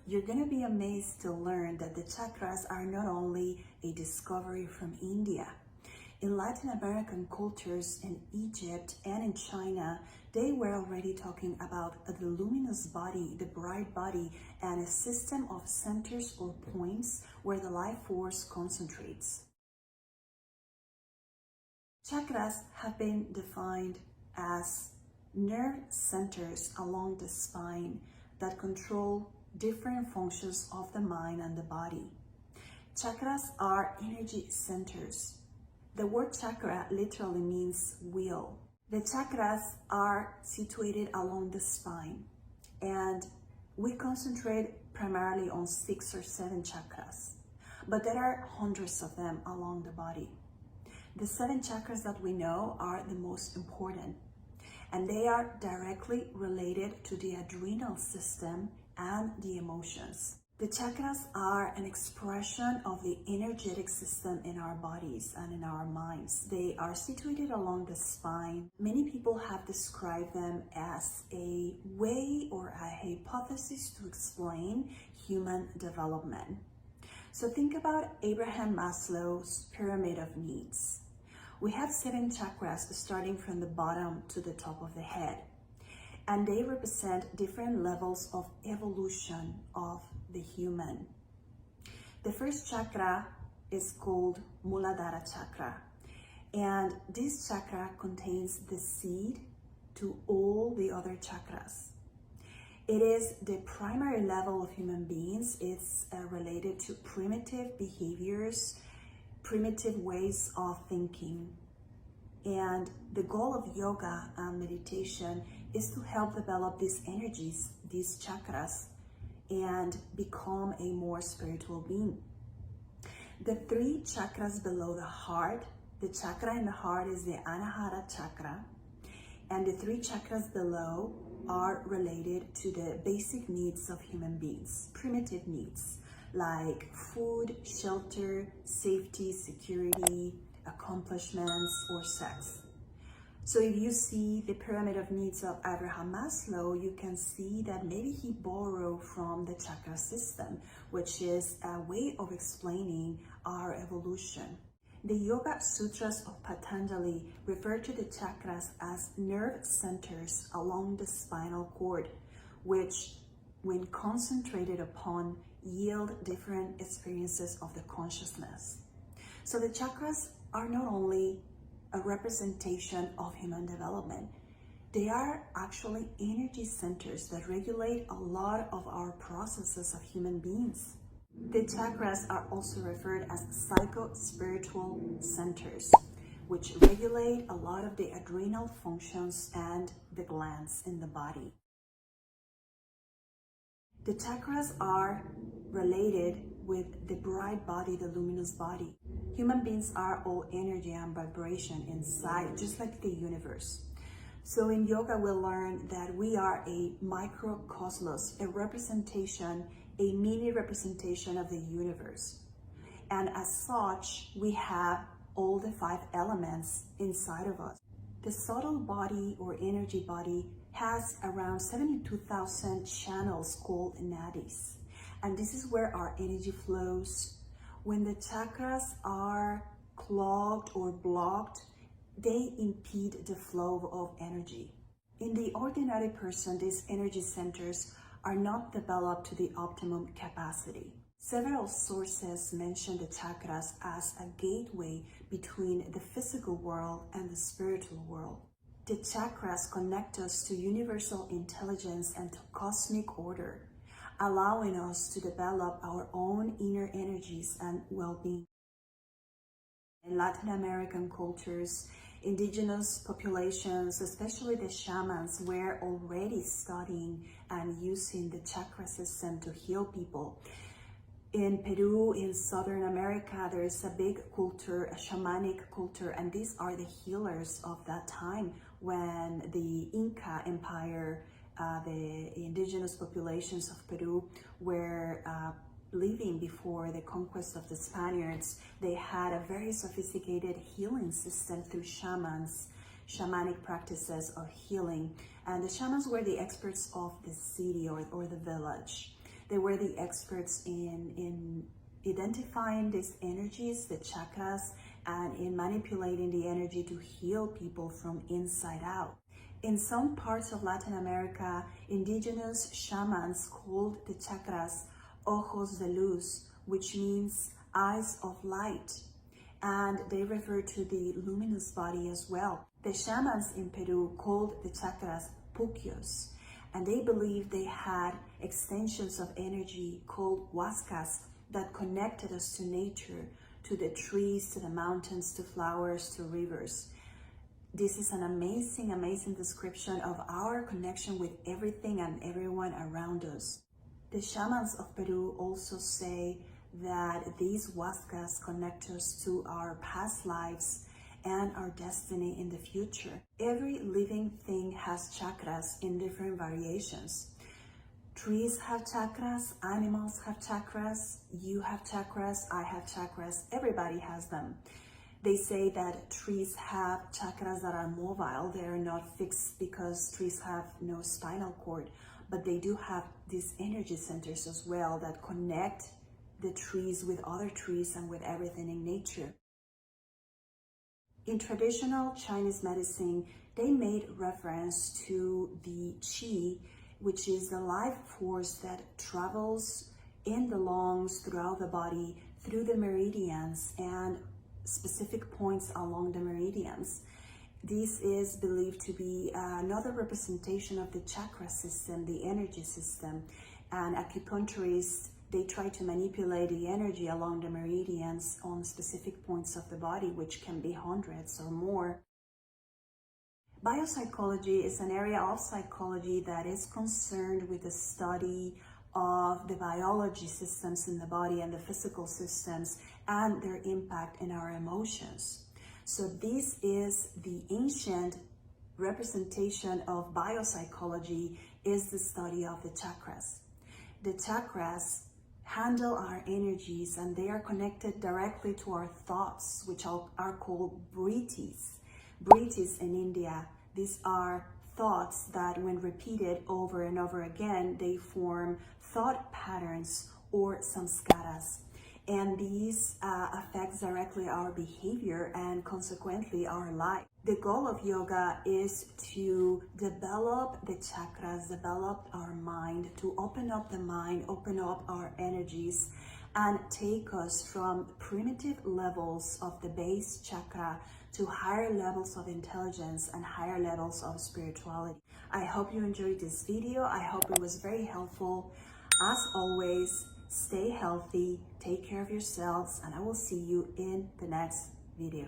you're going to be amazed to learn that the chakras are not only a discovery from India. In Latin American cultures, in Egypt and in China, they were already talking about the luminous body, the bright body, and a system of centers or points where the life force concentrates. Chakras have been defined as nerve centers along the spine that control different functions of the mind and the body. Chakras are energy centers. The word chakra literally means wheel. The chakras are situated along the spine, and we concentrate primarily on 6 or 7 chakras, but there are hundreds of them along the body. The 7 chakras that we know are the most important, and they are directly related to the adrenal system and the emotions. The chakras are an expression of the energetic system in our bodies and in our minds. They are situated along the spine. Many people have described them as a way or a hypothesis to explain human development. So think about Abraham Maslow's pyramid of needs. We have 7 chakras starting from the bottom to the top of the head, and they represent different levels of evolution of the human. The first chakra is called Muladhara chakra, and this chakra contains the seed to all the other chakras. It is the primary level of human beings. It's related to primitive behaviors, primitive ways of thinking. And the goal of yoga and meditation is to help develop these energies, these chakras, and become a more spiritual being. The 3 chakras below the heart, the chakra in the heart is the Anahata chakra, and the 3 chakras below are related to the basic needs of human beings, primitive needs like food, shelter, safety, security, accomplishments, or sex. So if you see the pyramid of needs of Abraham Maslow, you can see that maybe he borrowed from the chakra system, which is a way of explaining our evolution. The Yoga Sutras of Patanjali refer to the chakras as nerve centers along the spinal cord, which, when concentrated upon, yield different experiences of the consciousness. So the chakras are not only a representation of human development, they are actually energy centers that regulate a lot of our processes of human beings. The chakras are also referred as psycho-spiritual centers, which regulate a lot of the adrenal functions and the glands in the body. The chakras are related with the bright body, the luminous body. Human beings are all energy and vibration inside, just like the universe. So in yoga, we learn that we are a microcosmos, a representation, a mini representation of the universe. And as such, we have all the 5 elements inside of us. The subtle body or energy body has around 72,000 channels called nadis. And this is where our energy flows. When the chakras are clogged or blocked, they impede the flow of energy. In the ordinary person, these energy centers are not developed to the optimum capacity. Several sources mention the chakras as a gateway between the physical world and the spiritual world. The chakras connect us to universal intelligence and to cosmic order, allowing us to develop our own inner energies and well-being. In Latin American cultures, indigenous populations, especially the shamans, were already studying and using the chakra system to heal people. In Peru, in Southern America, there is a big culture, a shamanic culture, and these are the healers of that time when the Inca Empire, the indigenous populations of Peru were living before the conquest of the Spaniards. They had a very sophisticated healing system through shamans, shamanic practices of healing. And the shamans were the experts of the city or the village. They were the experts in identifying these energies, the chakras, and in manipulating the energy to heal people from inside out. In some parts of Latin America, indigenous shamans called the chakras ojos de luz, which means eyes of light, and they refer to the luminous body as well. The shamans in Peru called the chakras puquios, and they believed they had extensions of energy called huascas that connected us to nature, to the trees, to the mountains, to flowers, to rivers. This is an amazing, amazing description of our connection with everything and everyone around us. The shamans of Peru also say that these huascas connect us to our past lives and our destiny in the future. Every living thing has chakras in different variations. Trees have chakras, animals have chakras, you have chakras, I have chakras, everybody has them. They say that trees have chakras that are mobile, they are not fixed because trees have no spinal cord, but they do have these energy centers as well that connect the trees with other trees and with everything in nature. In traditional Chinese medicine, they made reference to the qi, which is the life force that travels in the lungs, throughout the body, through the meridians and specific points along the meridians. This is believed to be another representation of the chakra system, the energy system, and acupuncturists, they try to manipulate the energy along the meridians on specific points of the body, which can be hundreds or more. Biopsychology is an area of psychology that is concerned with the study of the biology systems in the body and the physical systems and their impact in our emotions. So this is the ancient representation of biopsychology, is the study of the chakras. The chakras handle our energies and they are connected directly to our thoughts, which are called vrittis. Vrittis in India, these are thoughts that when repeated over and over again, they form thought patterns or samskaras. And these affects directly our behavior and consequently our life. The goal of yoga is to develop the chakras, develop our mind, to open up the mind, open up our energies, and take us from primitive levels of the base chakra to higher levels of intelligence and higher levels of spirituality. I hope you enjoyed this video. I hope it was very helpful. As always, stay healthy, take care of yourselves, and I will see you in the next video.